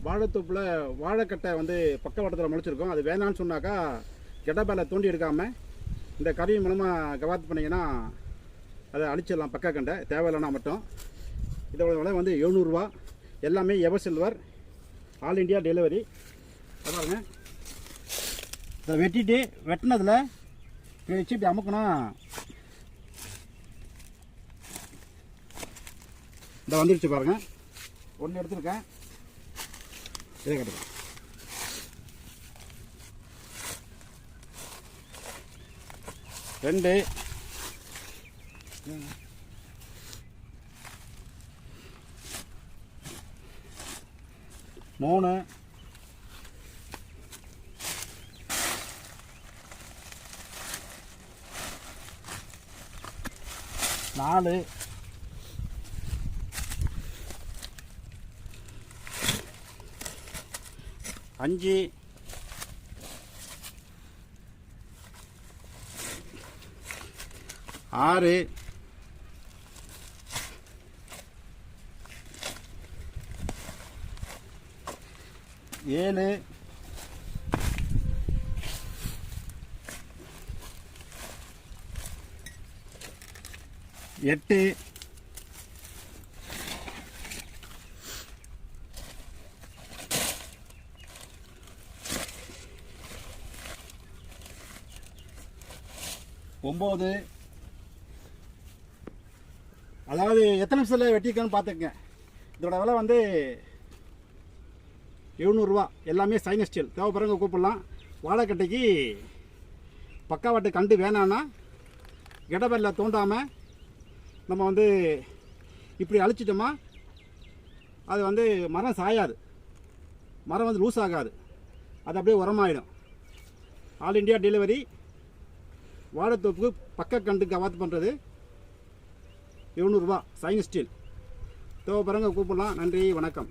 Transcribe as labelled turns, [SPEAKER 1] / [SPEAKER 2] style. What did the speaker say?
[SPEAKER 1] வாழைத்தோப்பில் வாழைக்கட்டை வந்து பக்கவாட்டத்தில் முளைச்சிருக்கும். அது வேணான்னு சொன்னாக்கா கெடபேல தோண்டி எடுக்காமல் இந்த கருவி மூலமாக கவாத்து பண்ணிங்கன்னா அதை அழிச்சிடலாம். பக்க கண்டை தேவையில்லைனா மட்டும். இதோட விலை வந்து 700 ரூபா. எல்லாமே ever silver, all India delivery. பாருங்க, இதை வெட்டிட்டு வெட்டினதில் வச்சு இப்படி அமுக்கணும். இதை வந்துடுச்சு பாருங்கள். ஒன்று எடுத்துருக்கேன், இதை கட்டுறேன். ரெண்டு, மூணு, நாலு, அஞ்சு, ஆறு, ஏழு, எட்டு, 9. அதாவது எத்தனை நிமிஷத்தில் வெட்டியிருக்கான்னு பார்த்துக்கங்க. இதோட விலை வந்து 700 ரூபா. எல்லாமே சைனஸ் ஸ்டீல். தேவைப்படுறவங்க கூப்பிடலாம். வாழைக்கட்டைக்கு பக்காவாட்டு கண்டு வேணான்னா கெடபேரில் தோண்டாமல் நம்ம வந்து இப்படி அழிச்சிட்டோமா அது வந்து மரம் சாயாது, மரம் வந்து லூஸ் ஆகாது, அது அப்படியே உரமாயிடும். All India delivery. வாழைத்தோப்புக்கு பக்க கண்டுக்கு கவாத்து பண்ணுறது 700 ரூபா. Chinese steel. தேவைப்படுறவங்க கூப்பிடலாம். நன்றி, வணக்கம்.